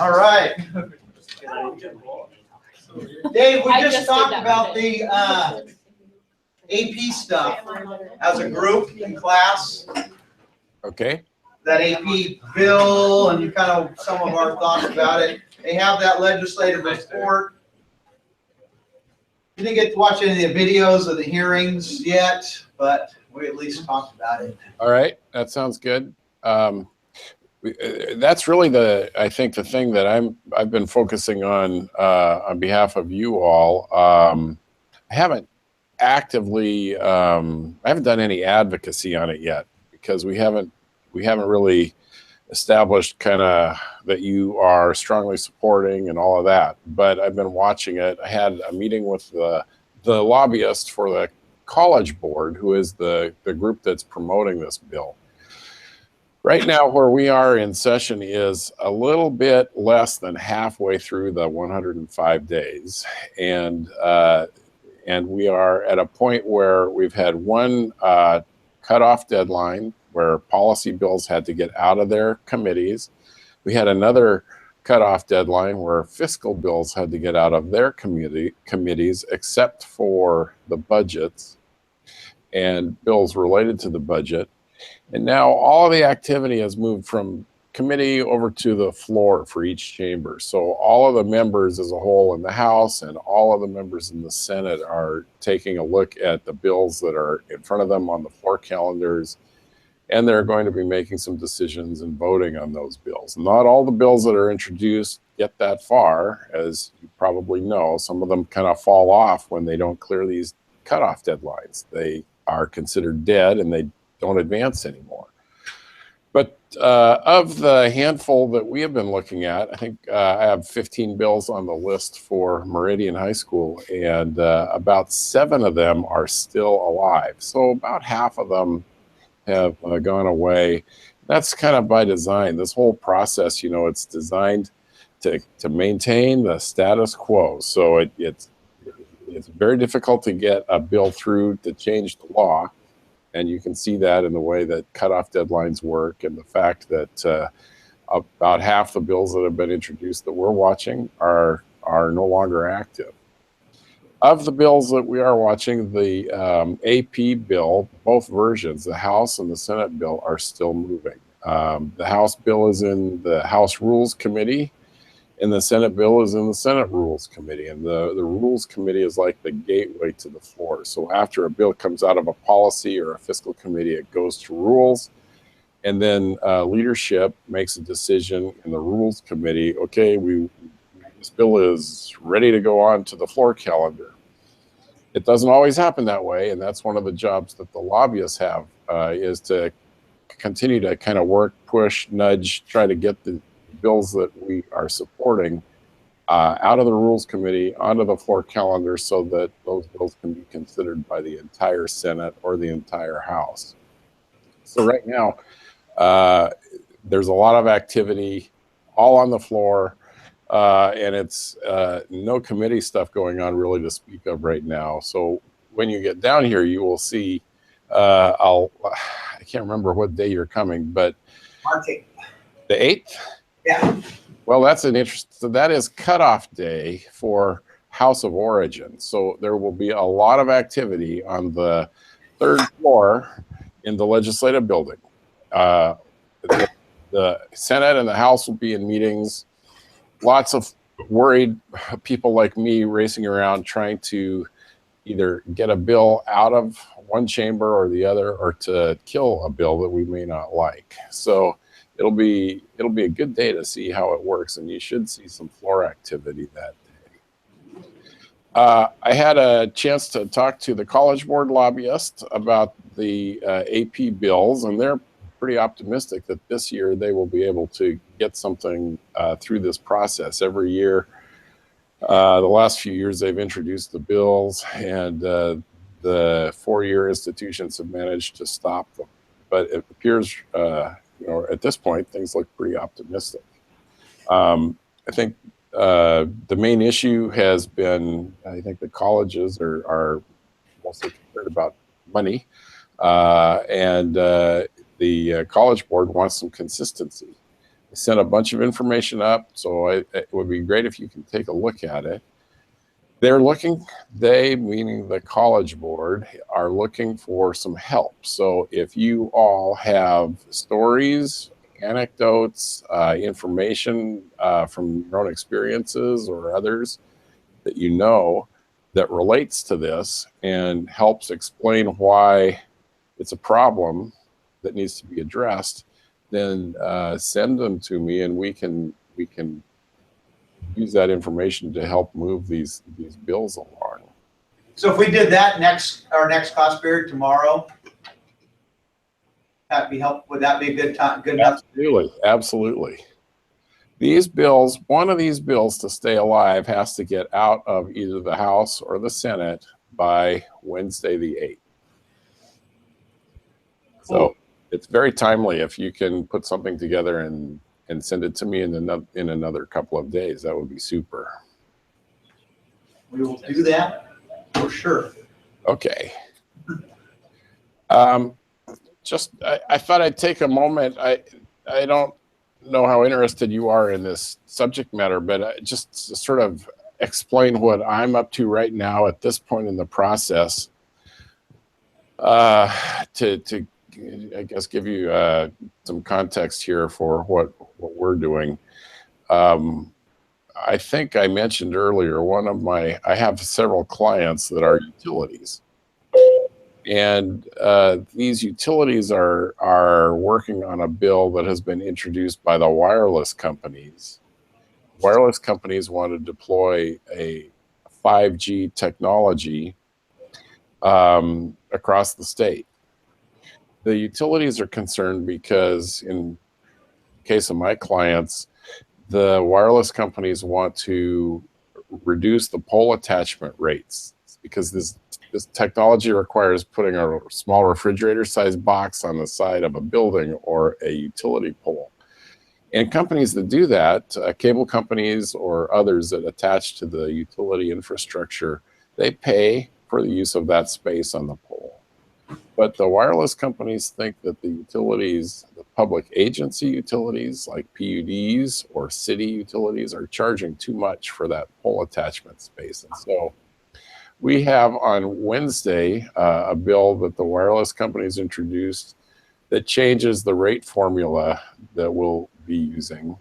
All right. Dave, we just talked about the AP stuff as a group in class. Okay. That AP bill and kind of some of our thoughts about it. They have that legislative report. You didn't get to watch any of the videos of the hearings yet, but we at least talked about it. All right. That sounds good. That's really I think the thing that I've been focusing on behalf of you all. I haven't actively, I haven't done any advocacy on it yet because we haven't really established kind of that you are strongly supporting and all of that. But I've been watching it. I had a meeting with the lobbyist for the College Board, who is the group that's promoting this bill. Right now, where we are in session is a little bit less than halfway through the 105 days. And we are at a point where we've had one cutoff deadline where policy bills had to get out of their committees. We had another cutoff deadline where fiscal bills had to get out of their committees, except for the budgets and bills related to the budget. And now all of the activity has moved from committee over to the floor for each chamber. So all of the members as a whole in the House and all of the members in the Senate are taking a look at the bills that are in front of them on the floor calendars. And they're going to be making some decisions and voting on those bills. Not all the bills that are introduced get that far, as you probably know. Some of them kind of fall off when they don't clear these cutoff deadlines. They are considered dead and they don't advance anymore. But of the handful that we have been looking at, I think I have 15 bills on the list for Meridian High School, and about 7 of them are still alive. So about half of them have gone away. That's kind of by design. This whole process, you know, it's designed to maintain the status quo. So it's very difficult to get a bill through to change the law. And you can see that in the way that cutoff deadlines work and the fact that about half the bills that have been introduced that we're watching are no longer active. Of the bills that we are watching, the AP bill, both versions, the House and the Senate bill, are still moving. The House bill is in the House Rules Committee, and the Senate bill is in the Senate Rules Committee. And the Rules Committee is like the gateway to the floor. So after a bill comes out of a policy or a fiscal committee, it goes to Rules. And then leadership makes a decision in the Rules Committee. Okay, this bill is ready to go on to the floor calendar. It doesn't always happen that way. And that's one of the jobs that the lobbyists have, is to continue to kind of work, push, nudge, try to get the bills that we are supporting out of the Rules Committee onto the floor calendar so that those bills can be considered by the entire Senate or the entire House. So right now, there's a lot of activity all on the floor, and it's no committee stuff going on really to speak of right now. So when you get down here, you will see, I can't remember what day you're coming, but March 8th. The 8th? Yeah. Well, that's an interest. So that is cutoff day for House of Origin. So there will be a lot of activity on the 3rd floor in the legislative building. The Senate and the House will be in meetings. Lots of worried people like me racing around trying to either get a bill out of one chamber or the other, or to kill a bill that we may not like. So it'll be a good day to see how it works, and you should see some floor activity that day. I had a chance to talk to the College Board lobbyist about the AP bills, and they're pretty optimistic that this year they will be able to get something through this process. Every year, the last few years, they've introduced the bills, and the four-year institutions have managed to stop them. But it appears, at this point, things look pretty optimistic. I think the main issue has been, I think the colleges are mostly concerned about money, and the College Board wants some consistency. I sent a bunch of information up, so it would be great if you can take a look at it. They're looking, they, meaning the College Board, are looking for some help. So if you all have stories, anecdotes, information from your own experiences or others that you know that relates to this and helps explain why it's a problem that needs to be addressed, then send them to me, and we can use that information to help move these bills along. So if we did that our next class period tomorrow, that'd be helpful. Would that be a good time? Good enough? Absolutely, absolutely. These bills, one of these bills to stay alive has to get out of either the House or the Senate by Wednesday the 8th. So it's very timely. If you can put something together and send it to me in another couple of days, that would be super. We will do that for sure. Okay. Just I thought I'd take a moment. I don't know how interested you are in this subject matter, but just to sort of explain what I'm up to right now at this point in the process, to I guess give you some context here for what we're doing. I think I mentioned earlier, I have several clients that are utilities. And these utilities are working on a bill that has been introduced by the wireless companies. Wireless companies want to deploy a 5G technology across the state. The utilities are concerned because in case of my clients, the wireless companies want to reduce the pole attachment rates because this technology requires putting a small refrigerator-sized box on the side of a building or a utility pole. And companies that do that, cable companies or others that attach to the utility infrastructure, they pay for the use of that space on the pole. But the wireless companies think that the utilities, the public agency utilities like PUDs or city utilities, are charging too much for that pole attachment space. And so we have on Wednesday a bill that the wireless companies introduced that changes the rate formula that we'll be using,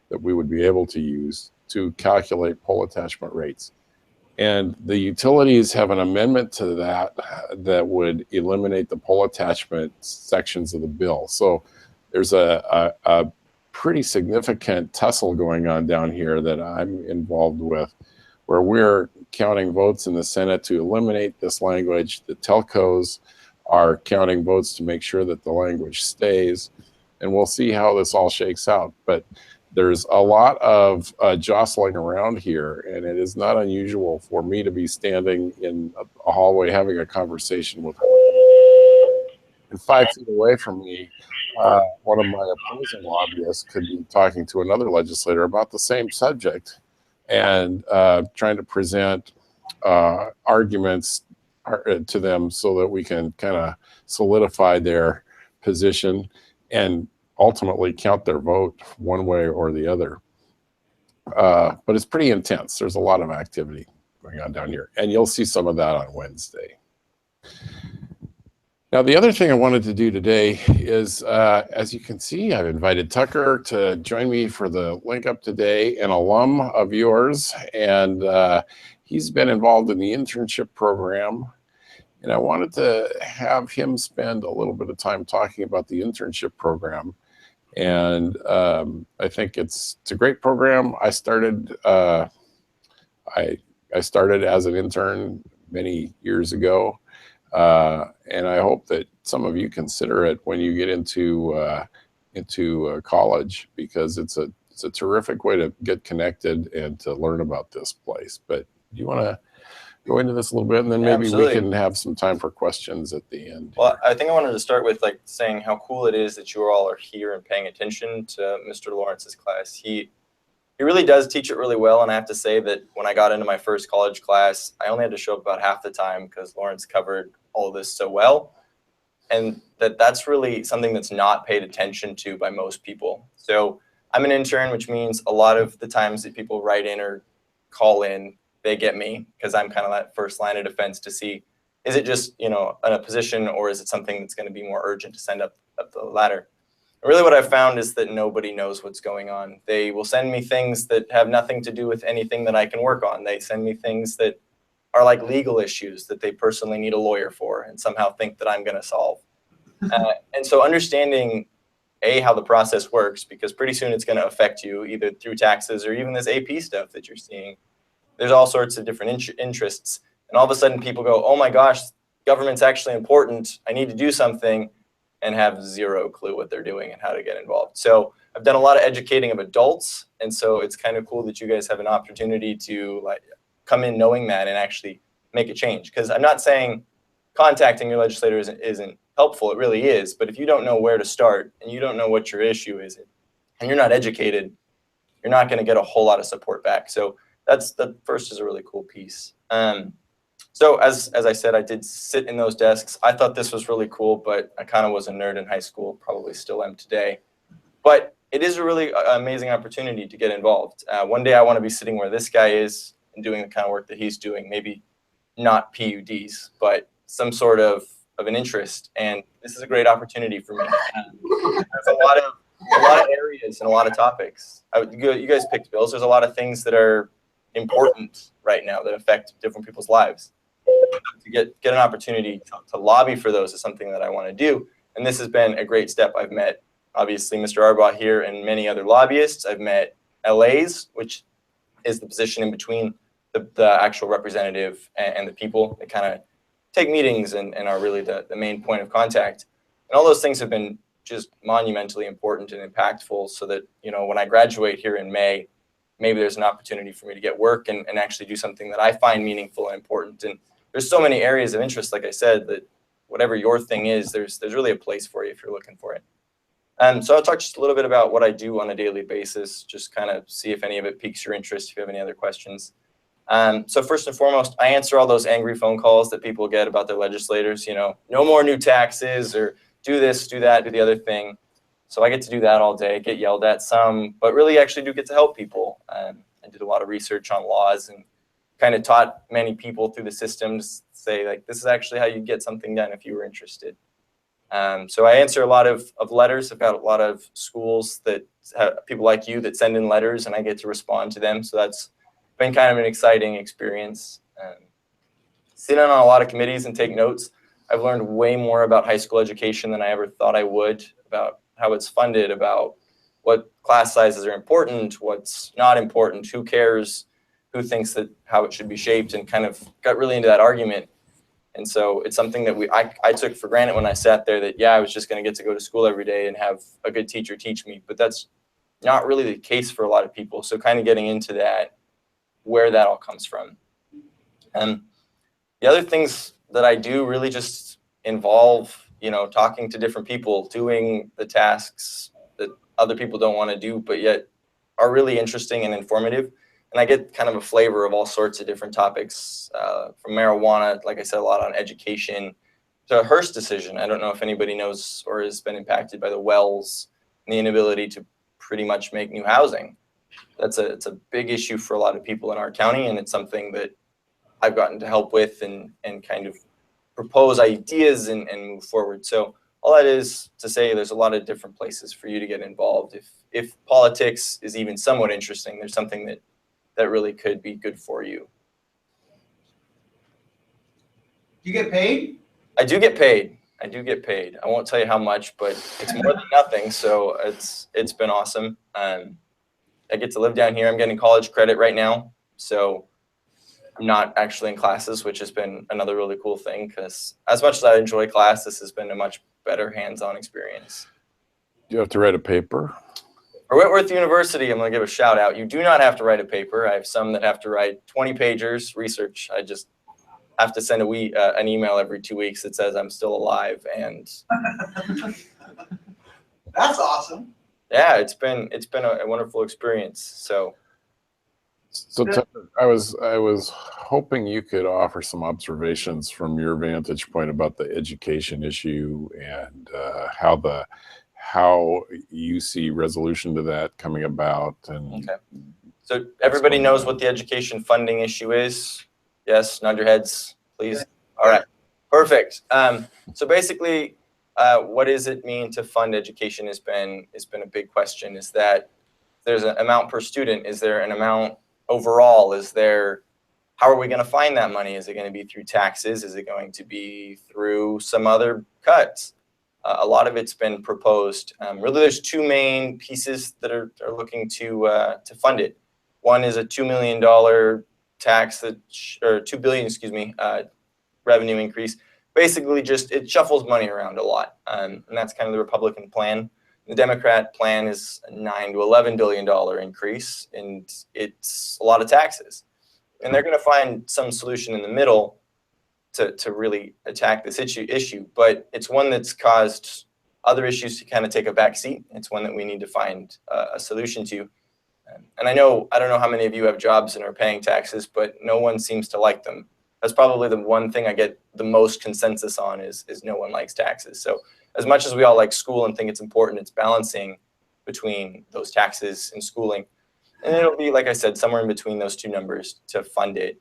that we would be able to use to calculate pole attachment rates. And the utilities have an amendment to that would eliminate the pole attachment sections of the bill. So there's a pretty significant tussle going on down here that I'm involved with, where we're counting votes in the Senate to eliminate this language. The telcos are counting votes to make sure that the language stays. And we'll see how this all shakes out. But there's a lot of jostling around here, and it is not unusual for me to be standing in a hallway having a conversation with and 5 feet away from me, one of my opposing lobbyists could be talking to another legislator about the same subject and trying to present arguments to them so that we can kind of solidify their position and ultimately count their vote one way or the other. But it's pretty intense. There's a lot of activity going on down here, and you'll see some of that on Wednesday. Now, the other thing I wanted to do today is, as you can see, I've invited Tucker to join me for the Link Up today, an alum of yours, and he's been involved in the internship program. And I wanted to have him spend a little bit of time talking about the internship program. And I think it's a great program. I started as an intern many years ago, and I hope that some of you consider it when you get into college, because it's a terrific way to get connected and to learn about this place. But do you want to go into this a little bit, and then maybe we can have some time for questions at the end? Well, I think I wanted to start with saying how cool it is that you all are here and paying attention to Mr. Lawrence's class. He really does teach it really well, and I have to say that when I got into my first college class, I only had to show up about half the time because Lawrence covered all of this so well, and that's really something that's not paid attention to by most people. So I'm an intern, which means a lot of the times that people write in or call in, they get me because I'm kind of that first line of defense to see, is it just, in a position, or is it something that's going to be more urgent to send up the ladder? And really what I've found is that nobody knows what's going on. They will send me things that have nothing to do with anything that I can work on. They send me things that are like legal issues that they personally need a lawyer for and somehow think that I'm going to solve. And so understanding how the process works, because pretty soon it's going to affect you either through taxes or even this AP stuff that you're seeing. There's all sorts of different interests. And all of a sudden people go, oh my gosh, government's actually important. I need to do something, and have zero clue what they're doing and how to get involved. So I've done a lot of educating of adults. And so it's kind of cool that you guys have an opportunity to come in knowing that and actually make a change. Because I'm not saying contacting your legislator isn't helpful. It really is. But if you don't know where to start and you don't know what your issue is, and you're not educated, you're not going to get a whole lot of support back. So that's the first is a really cool piece. So as I said, I did sit in those desks. I thought this was really cool, but I kind of was a nerd in high school, probably still am today. But it is a really amazing opportunity to get involved. One day I want to be sitting where this guy is and doing the kind of work that he's doing, maybe not PUDs, but some sort of an interest. And this is a great opportunity for me. There's a lot of areas and a lot of topics. You guys picked bills. There's a lot of things that are important right now that affect different people's lives. To get an opportunity to lobby for those is something that I want to do. And this has been a great step. I've met, obviously, Mr. Arbaugh here and many other lobbyists. I've met LAs, which is the position in between the actual representative and the people. They kind of take meetings and are really the main point of contact. And all those things have been just monumentally important and impactful, so that, when I graduate here in May, maybe there's an opportunity for me to get work and actually do something that I find meaningful and important. And there's so many areas of interest, like I said, that whatever your thing is, there's really a place for you if you're looking for it. So I'll talk just a little bit about what I do on a daily basis, just kind of see if any of it piques your interest, if you have any other questions. So first and foremost, I answer all those angry phone calls that people get about their legislators, no more new taxes, or do this, do that, do the other thing. So I get to do that all day, get yelled at some, but really actually do get to help people. I did a lot of research on laws and kind of taught many people through the systems, say, like, this is actually how you get something done if you were interested. So I answer a lot of letters. I've got a lot of schools that have people like you that send in letters, and I get to respond to them. So that's been kind of an exciting experience. Sit in on a lot of committees and take notes. I've learned way more about high school education than I ever thought I would, about how it's funded, about what class sizes are important, what's not important, who cares, who thinks that how it should be shaped, and kind of got really into that argument. And so it's something that I took for granted when I sat there, that, I was just going to get to go to school every day and have a good teacher teach me. But that's not really the case for a lot of people. So kind of getting into that, where that all comes from. And the other things that I do really just involve, talking to different people, doing the tasks that other people don't want to do, but yet are really interesting and informative. And I get kind of a flavor of all sorts of different topics, from marijuana, like I said, a lot on education, to Hearst decision. I don't know if anybody knows or has been impacted by the wells and the inability to pretty much make new housing. It's a big issue for a lot of people in our county, and it's something that I've gotten to help with and kind of propose ideas and move forward. So all that is to say, there's a lot of different places for you to get involved. If politics is even somewhat interesting, there's something that really could be good for you. You get paid? I do get paid. I won't tell you how much, but it's more than nothing. So it's been awesome. I get to live down here. I'm getting college credit right now. So I'm not actually in classes, which has been another really cool thing, because as much as I enjoy class, this has been a much better hands-on experience. Do you have to write a paper? For Whitworth University, I'm going to give a shout out. You do not have to write a paper. I have some that have to write 20 pagers research. I just have to send an email every 2 weeks that says I'm still alive. And That's awesome. Yeah, it's been a wonderful experience. So I was hoping you could offer some observations from your vantage point about the education issue, and how how you see resolution to that coming about. And Okay. So everybody knows what the education funding issue is? Yes, nod your heads, please. All right, perfect. So basically, what does it mean to fund education has been a big question. Is that there's an amount per student? Is there an amount overall? Is there, how are we going to find that money? Is it going to be through taxes? Is it going to be through some other cuts? A lot of it's been proposed. Really, there's two main pieces that are looking to fund it. One is a $2 million tax that, or $2 billion, excuse me, revenue increase. Basically, just it shuffles money around a lot, and that's kind of the Republican plan. The Democrat plan is a $9 to $11 billion increase, and it's a lot of taxes. And they're going to find some solution in the middle to really attack this issue, but it's one that's caused other issues to kind of take a back seat. It's one that we need to find a solution to. And I don't know how many of you have jobs and are paying taxes, but no one seems to like them. That's probably the one thing I get the most consensus on is no one likes taxes. So as much as we all like school and think it's important, it's balancing between those taxes and schooling. And it'll be, like I said, somewhere in between those two numbers to fund it.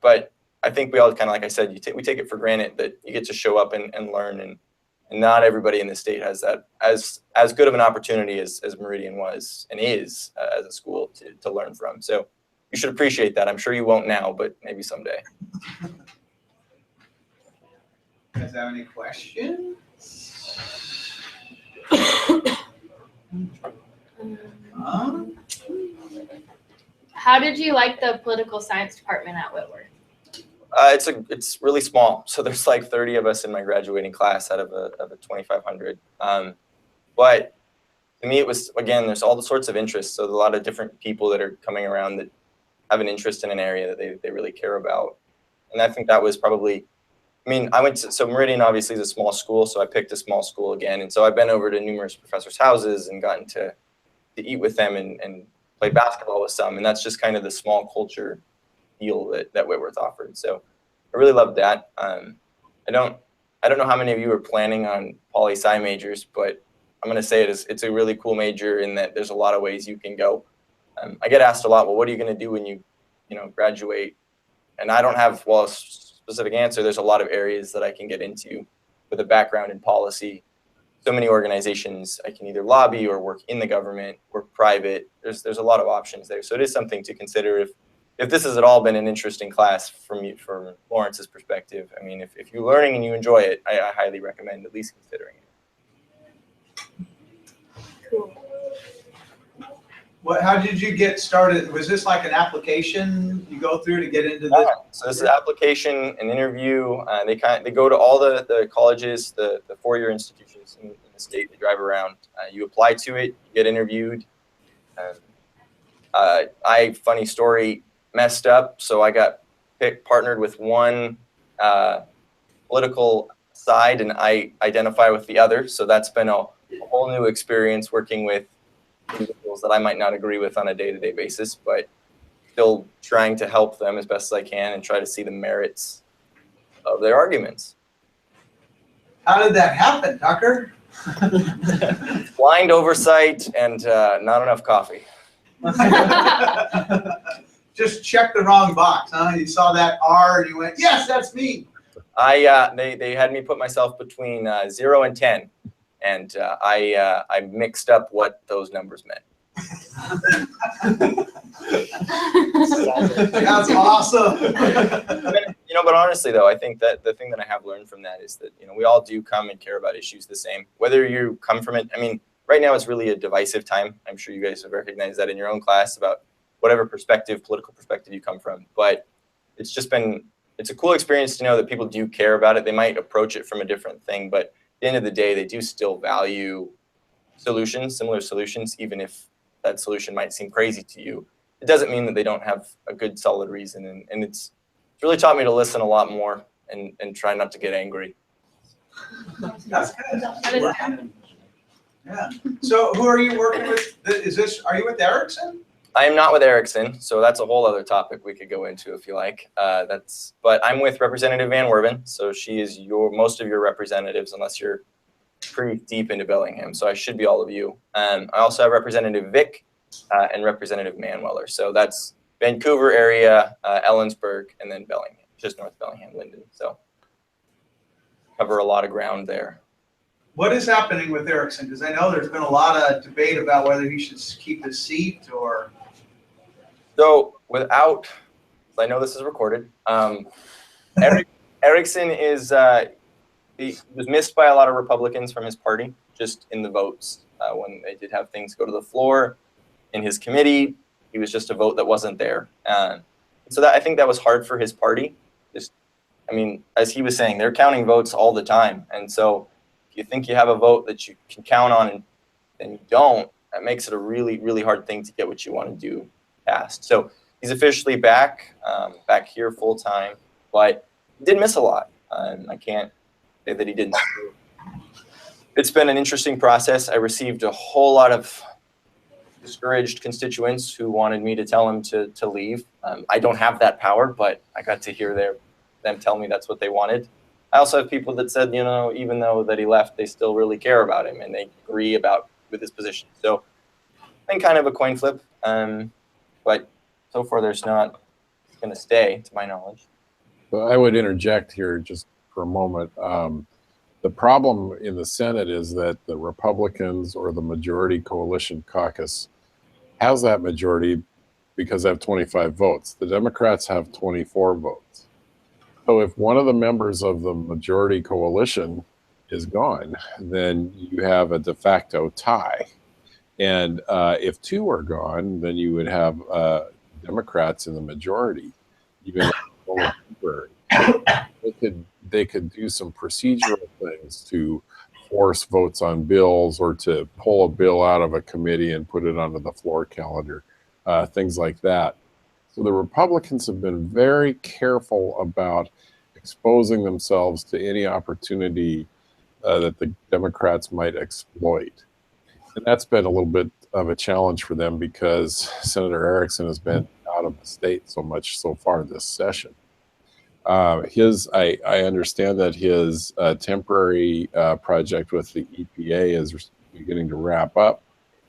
But I think we all kind of, like I said, we take it for granted that you get to show up and learn, and not everybody in the state has that as good of an opportunity as Meridian was and is as a school to learn from. So you should appreciate that. I'm sure you won't now, but maybe someday. You guys have any questions? How did you like the political science department at Whitworth? It's really small. So there's like 30 of us in my graduating class out of a 2,500. But to me, it was, again, there's all the sorts of interests. So a lot of different people that are coming around that have an interest in an area that they really care about. And I think that was probably, I mean, so Meridian obviously is a small school, so I picked a small school again. And so I've been over to numerous professors' houses and gotten to eat with them and play basketball with some. And that's just kind of the small culture feel that Whitworth offered. So I really loved that. I don't know how many of you are planning on poli-sci majors, but I'm going to say it's a really cool major in that there's a lot of ways you can go. I get asked a lot, well, what are you going to do when you graduate? And I don't have, well, a specific answer. There's a lot of areas that I can get into with a background in policy. So many organizations I can either lobby or work in the government, work private. There's a lot of options there. So it is something to consider if this has at all been an interesting class from Lawrence's perspective. I mean, if you're learning and you enjoy it, I highly recommend at least considering it. Cool. How did you get started? Was this like an application you go through to get into this? So this is application, an interview. They go to all the colleges, the four-year institutions in the state. They drive around. You apply to it, you get interviewed. Funny story, messed up, so I got partnered with one political side, and I identify with the other. So that's been a whole new experience working with individuals that I might not agree with on a day-to-day basis, but still trying to help them as best as I can and try to see the merits of their arguments. How did that happen, Tucker? Blind oversight and not enough coffee. Just check the wrong box, huh? You saw that R and you went, yes, that's me. They had me put myself between 0 and 10. And I mixed up what those numbers meant. That's awesome. But honestly, though, I think that the thing that I have learned from that is that, we all do come and care about issues the same. Whether you come from it, I mean, right now it's really a divisive time. I'm sure you guys have recognized that in your own class about whatever political perspective you come from. But it's a cool experience to know that people do care about it. They might approach it from a different thing, but at the end of the day, they do still value similar solutions, even if that solution might seem crazy to you. It doesn't mean that they don't have a good, solid reason. And it's really taught me to listen a lot more and try not to get angry. That's good. Yeah. So who are you working with? Are you with Erickson? I am not with Erickson, so that's a whole other topic we could go into if you like. But I'm with Representative Van Werven, so she is most of your representatives, unless you're pretty deep into Bellingham, so I should be all of you. I also have Representative Vick and Representative Manweller. So that's Vancouver area, Ellensburg, and then Bellingham, just north of Bellingham, Linden. So cover a lot of ground there. What is happening with Erickson? Because I know there's been a lot of debate about whether he should keep his seat or. So without, I know this is recorded, Erickson is, he was missed by a lot of Republicans from his party, just in the votes. When they did have things go to the floor in his committee, he was just a vote that wasn't there. So that, I think that was hard for his party. Just, I mean, as he was saying, they're counting votes all the time. And so if you think you have a vote that you can count on and then you don't, that makes it a really, really hard thing to get what you want to do passed. So he's officially back, back here full time, but he did miss a lot. I can't say that he didn't. It's been an interesting process. I received a whole lot of discouraged constituents who wanted me to tell him to leave. I don't have that power, but I got to hear them tell me that's what they wanted. I also have people that said, you know, even though that he left, they still really care about him and they agree with his position. So I think kind of a coin flip, but so far there's not going to stay, to my knowledge. Well, I would interject here just for a moment. The problem in the Senate is that the Republicans or the majority coalition caucus has that majority because they have 25 votes. The Democrats have 24 votes. So if one of the members of the majority coalition is gone, then you have a de facto tie. And if two are gone, then you would have Democrats in the majority, even if it's only temporary. They could do some procedural things to force votes on bills or to pull a bill out of a committee and put it onto the floor calendar, things like that. So the Republicans have been very careful about exposing themselves to any opportunity that the Democrats might exploit. And that's been a little bit of a challenge for them because Senator Erickson has been out of the state so much so far this session. I understand that his temporary project with the EPA is beginning to wrap up,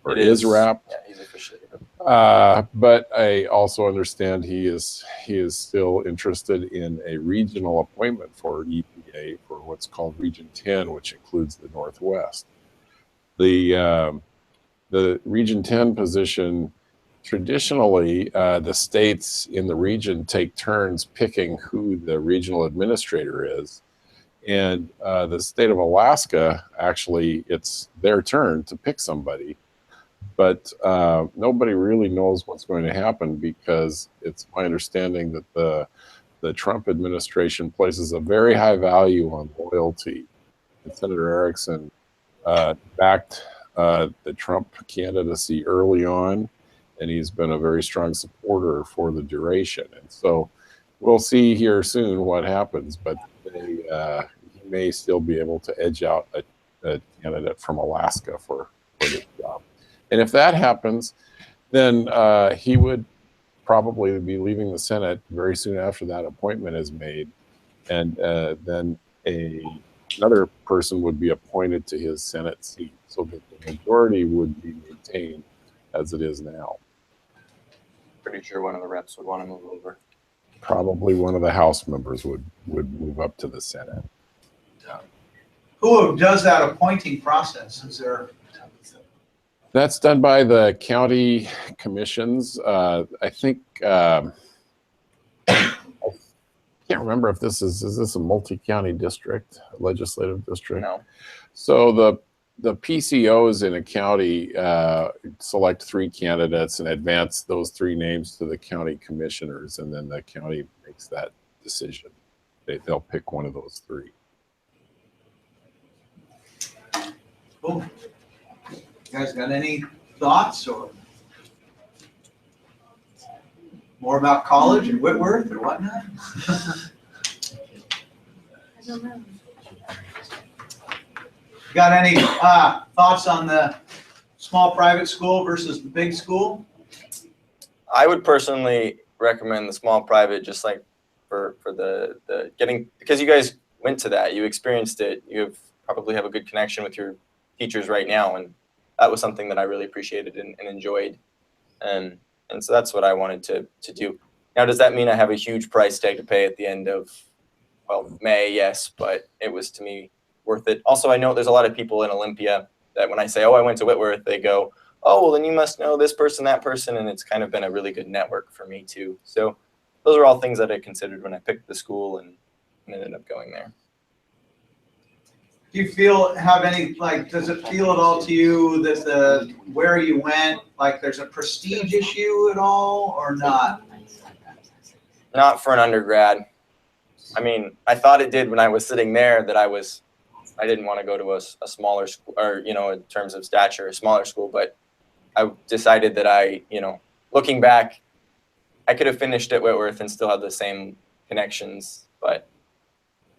or is wrapped. Yeah, he's officially. But I also understand he is still interested in a regional appointment for EPA for what's called Region 10, which includes the Northwest. The Region 10 position. Traditionally, the states in the region take turns picking who the regional administrator is. And the state of Alaska, actually, it's their turn to pick somebody. But nobody really knows what's going to happen because it's my understanding that the Trump administration places a very high value on loyalty. And Senator Erickson backed the Trump candidacy early on, and he's been a very strong supporter for the duration. And so we'll see here soon what happens, but he may still be able to edge out a candidate from Alaska for this job. And if that happens, then he would probably be leaving the Senate very soon after that appointment is made. And then another person would be appointed to his Senate seat so that the majority would be maintained as it is now. Pretty sure one of the reps would want to move over. Probably one of the House members would move up to the Senate. Who does that appointing process? Is there? That's done by the county commissions. I think I can't remember if is this a multi-county district, legislative district? No. So the PCOs in a county select 3 candidates and advance those 3 names to the county commissioners, and then the county makes that decision. They'll pick one of those 3. Cool. You guys got any thoughts or more about college and Whitworth or whatnot? I don't know. Got any thoughts on the small private school versus the big school? I would personally recommend the small private, just like for the getting, because you guys went to that, you experienced it, you have probably have a good connection with your teachers right now. And that was something that I really appreciated and enjoyed. And so that's what I wanted to do. Now, does that mean I have a huge price tag to pay at the end of, well, May? Yes, but it was, to me, worth it. Also, I know there's a lot of people in Olympia that when I say, oh, I went to Whitworth, they go, oh, well, then you must know this person, that person. And it's kind of been a really good network for me, too. So those are all things that I considered when I picked the school and ended up going there. Do you have any, like, does it feel at all to you that where you went, like there's a prestige issue at all or not? Not for an undergrad. I mean, I thought it did when I was sitting there, that I didn't want to go to a smaller school, or, you know, in terms of stature, a smaller school, but I decided that looking back, I could have finished at Whitworth and still have the same connections, but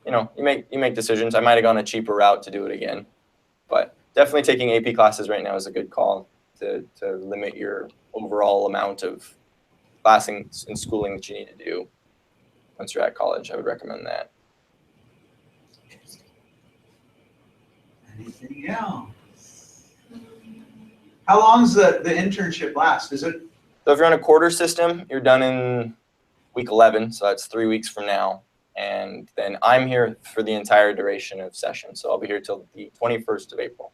you know, you make decisions. I might have gone a cheaper route to do it again, but definitely taking AP classes right now is a good call to limit your overall amount of classing and schooling that you need to do once you're at college. I would recommend that. Anything else? How long does the internship last? Is it? So if you're on a quarter system, you're done in week 11, so that's 3 weeks from now. And then I'm here for the entire duration of session. So I'll be here till the 21st of April.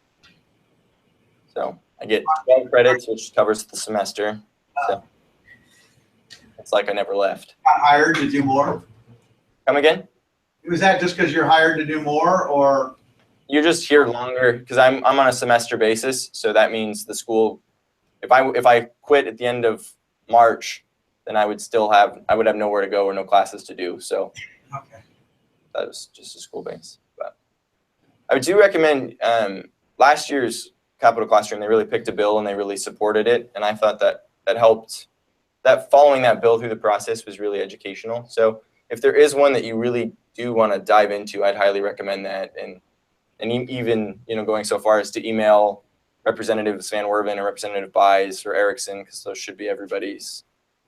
So I get 12 credits, which covers the semester. So it's like I never left. Got hired to do more? Come again? Was that just because you're hired to do more, or? You're just here longer because I'm on a semester basis. So that means the school, if I quit at the end of March, then I would have nowhere to go or no classes to do. So okay, that was just a school base. But I do recommend last year's Capital Classroom. They really picked a bill and they really supported it, and I thought that helped. That following that bill through the process was really educational. So if there is one that you really do want to dive into, I'd highly recommend that. And even going so far as to email Representative Van Werven or Representative Buys or Erickson, because those should be everybody's.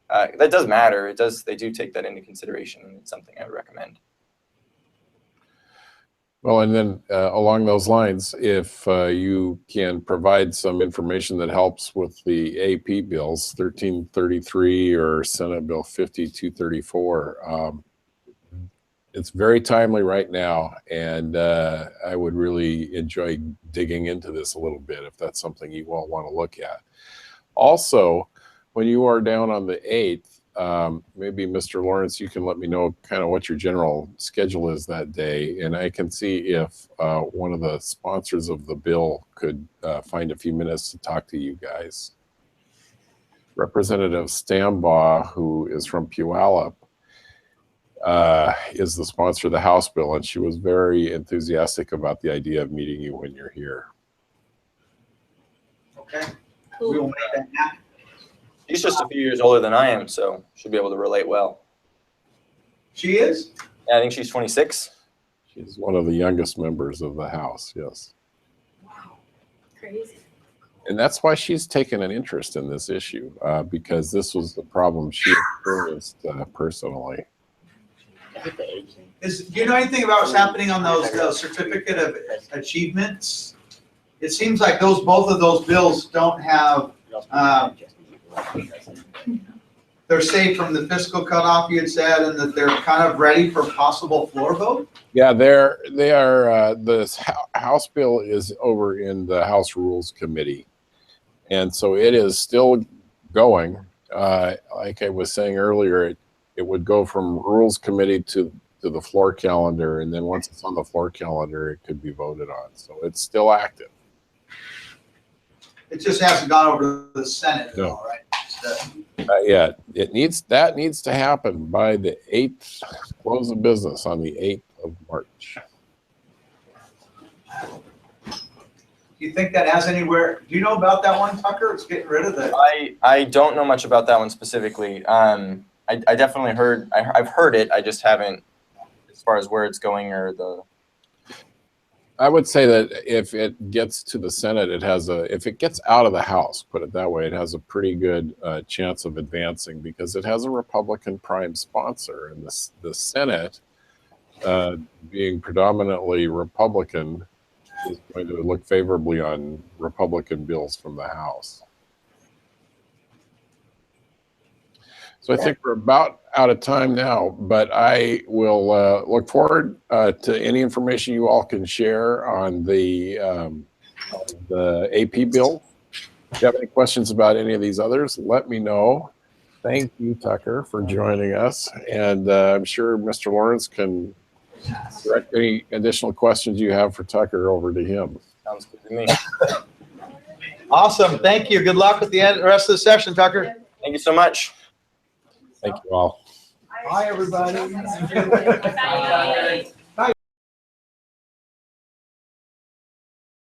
That does matter. They do take that into consideration, and it's something I would recommend. Well, and then along those lines, if you can provide some information that helps with the AP bills, 1333 or Senate Bill 5234, it's very timely right now, and I would really enjoy digging into this a little bit if that's something you all want to look at. Also, when you are down on the 8th, maybe Mr. Lawrence, you can let me know kind of what your general schedule is that day, and I can see if one of the sponsors of the bill could find a few minutes to talk to you guys. Representative Stambaugh, who is from Puyallup, is the sponsor of the House bill, and she was very enthusiastic about the idea of meeting you when you're here. Okay. Cool. We will make that happen. She's just a few years older than I am, so she'll be able to relate well. She is? Yeah, I think she's 26. She's one of the youngest members of the House, yes. Wow. Crazy. And that's why she's taken an interest in this issue, because this was the problem she experienced personally. Do you know anything about what's happening on those certificate of achievements? It seems like both of those bills don't have, they're safe from the fiscal cutoff you had said, and that they're kind of ready for possible floor vote? Yeah, they are. The House bill is over in the House Rules Committee, and so it is still going. Like I was saying earlier, it would go from Rules Committee to the floor calendar, and then once it's on the floor calendar, it could be voted on. So it's still active. It just hasn't gone over to the Senate at No. all, right? Not yet. That needs to happen by the 8th, close of business on the 8th of March. Do you think that has anywhere? Do you know about that one, Tucker? It's getting rid of the. I don't know much about that one specifically. I definitely heard. I've heard it. I just haven't, as far as where it's going or the. I would say that if it gets to the Senate, if it gets out of the House, put it that way, it has a pretty good chance of advancing because it has a Republican prime sponsor, and the Senate, being predominantly Republican, is going to look favorably on Republican bills from the House. So I think we're about out of time now, but I will look forward to any information you all can share on the AP bill. If you have any questions about any of these others, let me know. Thank you, Tucker, for joining us. And I'm sure Mr. Lawrence can direct any additional questions you have for Tucker over to him. Sounds good to me. Awesome. Thank you. Good luck with the rest of the session, Tucker. Thank you so much. Thank you all. Bye, everybody. Bye.